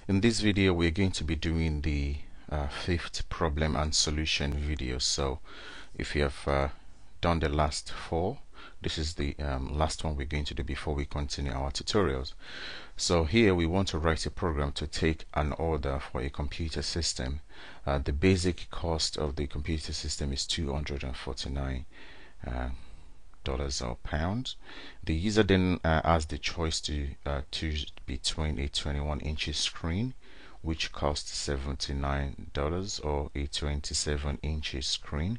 In this video, we're going to be doing the fifth problem and solution video. So if you have done the last four, this is the last one we're going to do before we continue our tutorials. So here we want to write a program to take an order for a computer system. The basic cost of the computer system is $249 dollars or pounds. The user then has the choice to choose between a 21 inches screen, which costs $79, or a 27 inches screen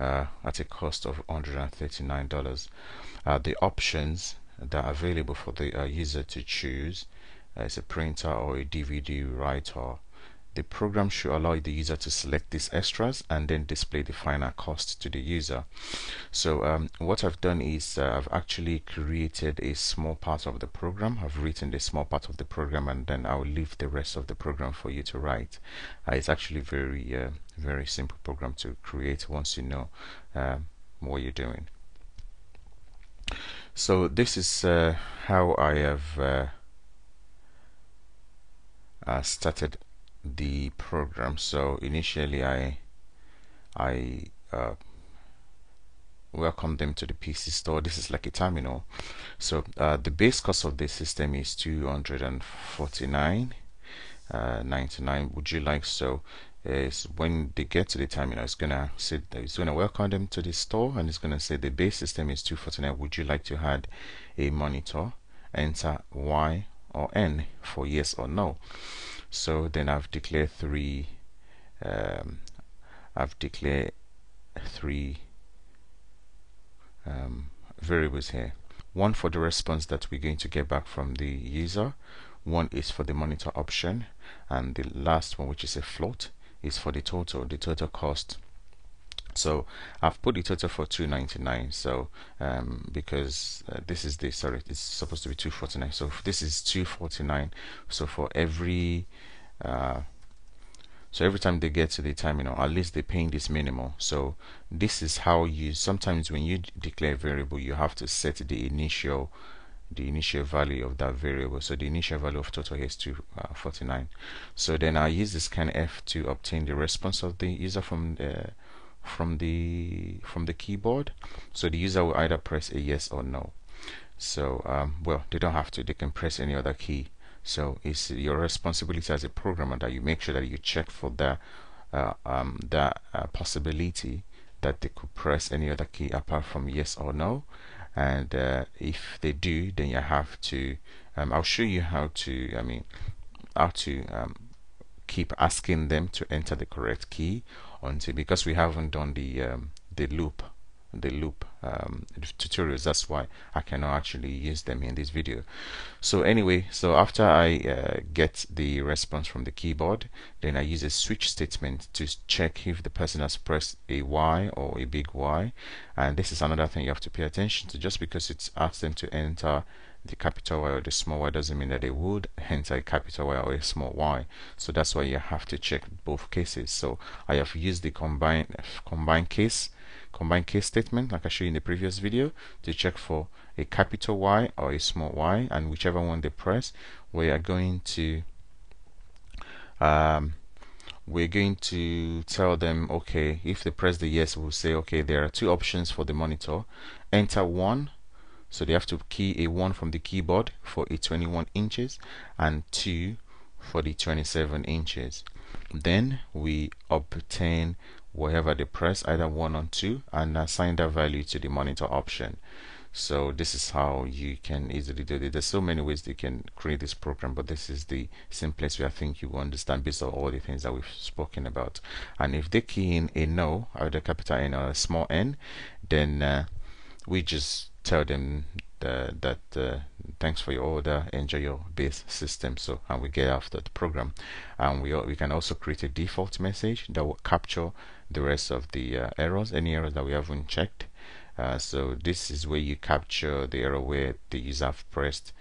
at a cost of $139. The options that are available for the user to choose is a printer or a DVD writer. The program should allow the user to select these extras and then display the final cost to the user. So what I've done is I've actually created a small part of the program. I've written the small part of the program, and then I'll leave the rest of the program for you to write. It's actually very simple program to create once you know what you're doing. So this is how I have started the program. So initially I welcome them to the PC store. This is like a terminal. So the base cost of this system is $249.99. Would you like? So is when they get to the terminal, it's gonna say, it's gonna welcome them to the store, and it's gonna say the base system is $249. Would you like to add a monitor? Enter Y or N for yes or no. So then I've declared three variables here. One for the response that we're going to get back from the user, one is for the monitor option, and the last one, which is a float, is for the total cost. So I've put the total for $299. So because this is the it's supposed to be $249, so this is $249. So for every time they get to the terminal, at least they're paying this minimal. So this is how you, sometimes when you declare a variable, you have to set the initial value of that variable. So the initial value of total here is $249. So then I use the scanf to obtain the response of the user from the keyboard. So the user will either press a yes or no. So well, they don't have to, they can press any other key. So it's your responsibility as a programmer that you make sure that you check for that possibility that they could press any other key apart from yes or no. And if they do, then you have to I'll show you how to keep asking them to enter the correct key until, because we haven't done the loop tutorials, that's why I cannot actually use them in this video. So anyway, so after I get the response from the keyboard, then I use a switch statement to check if the person has pressed a Y or a big Y. And this is another thing you have to pay attention to. Just because it's asked them to enter the capital Y or the small y doesn't mean that they would enter a capital Y or a small y. So that's why you have to check both cases. So I have used the combined case statement, like I showed you in the previous video, to check for a capital Y or a small y, and whichever one they press, we are going to tell them, okay, if they press the yes, we'll say, okay, there are two options for the monitor. Enter 1, so they have to key a 1 from the keyboard for a 21 inches, and 2 for the 27 inches. Then we obtain whatever they press, either 1 or 2, and assign that value to the monitor option. So this is how you can easily do it. There's so many ways you can create this program, but this is the simplest way I think you will understand based on all the things that we've spoken about. And if they key in a no, either capital N or a small n, then we just tell them that thanks for your order, enjoy your base system. So, and we get after the program, and we can also create a default message that will capture the rest of the errors, any errors that we haven't checked. So this is where you capture the error where the user have pressed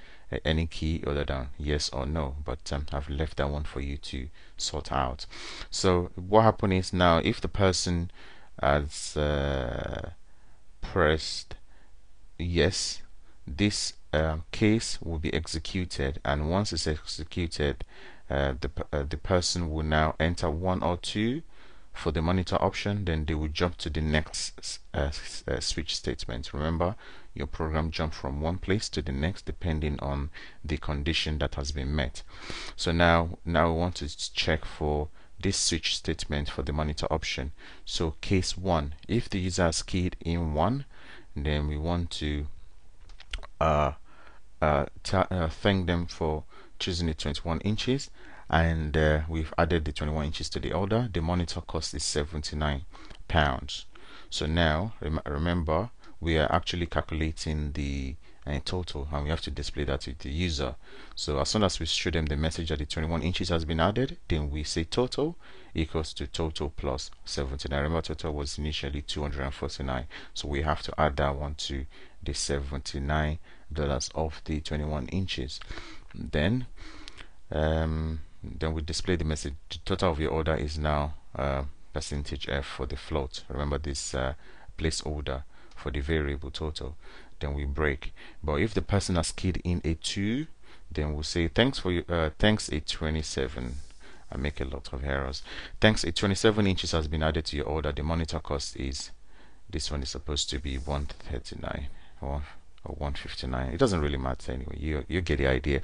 any key other than yes or no, but I've left that one for you to sort out. So what happens is, now if the person has pressed yes, this case will be executed, and once it's executed, the person will now enter 1 or 2 for the monitor option, then they will jump to the next switch statement. Remember, your program jump from one place to the next depending on the condition that has been met. So now we want to check for this switch statement for the monitor option. So case 1, if the user has keyed in 1, then we want to thank them for choosing the 21 inches, and we've added the 21 inches to the order. The monitor cost is £79. So now remember, we are actually calculating the total, and we have to display that to the user. So as soon as we show them the message that the 21 inches has been added, then we say total equals to total plus 79. Remember, total was initially 249, so we have to add that one to the $79 of the 21 inches. Then we display the message. The total of your order is now %F for the float. Remember this placeholder for the variable total. Then we break. But if the person has keyed in a 2, then we'll say thanks for thanks a 27. I make a lot of errors. Thanks a 27 inches has been added to your order. The monitor cost is, this one is supposed to be 139 or 159. It doesn't really matter anyway. You get the idea.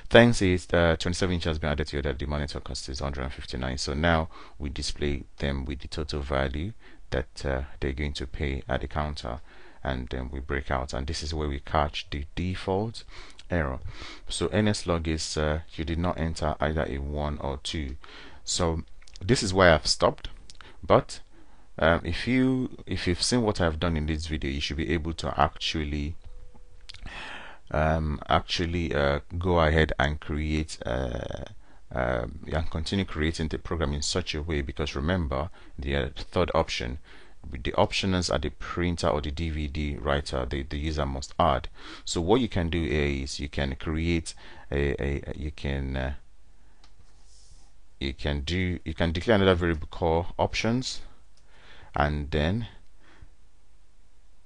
Thanks is 27 inches has been added to your order. The monitor cost is 159. So now we display them with the total value that they're going to pay at the counter, and then we break out, and this is where we catch the default error. So NSLog is you did not enter either a 1 or 2. So this is why I've stopped. But if you've seen what I've done in this video, you should be able to actually go ahead and create and continue creating the program in such a way, because remember the third option, the optionals are the printer or the DVD writer the user must add. So what you can do is you can create you can declare another variable called options, and then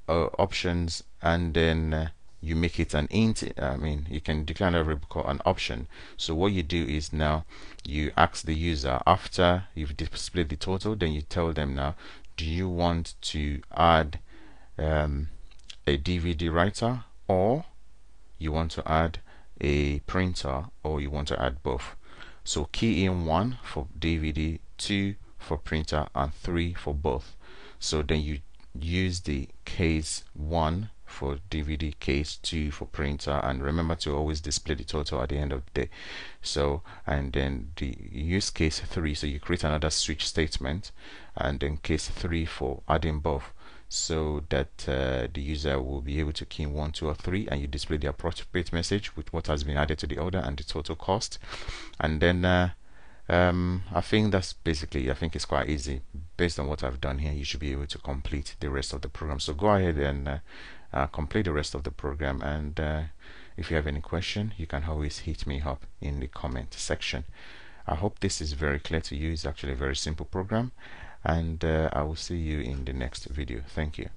options, and then you make it an int. You can declare another variable called an option. So what you do is now you ask the user, after you've displayed the total, then you tell them, now do you want to add a DVD writer, or you want to add a printer, or you want to add both. So key in 1 for DVD, 2 for printer, and 3 for both. So then you use the case 1 for DVD, case 2 for printer, and remember to always display the total at the end of the day. So, and then use case 3, so you create another switch statement, and then case 3 for adding both, so that the user will be able to key in 1, 2, or 3, and you display the appropriate message with what has been added to the order and the total cost. And then I think that's basically, I think it's quite easy. Based on what I've done here, you should be able to complete the rest of the program. So go ahead and complete the rest of the program, and if you have any question, you can always hit me up in the comment section. I hope this is very clear to you. It's actually a very simple program, and I will see you in the next video. Thank you.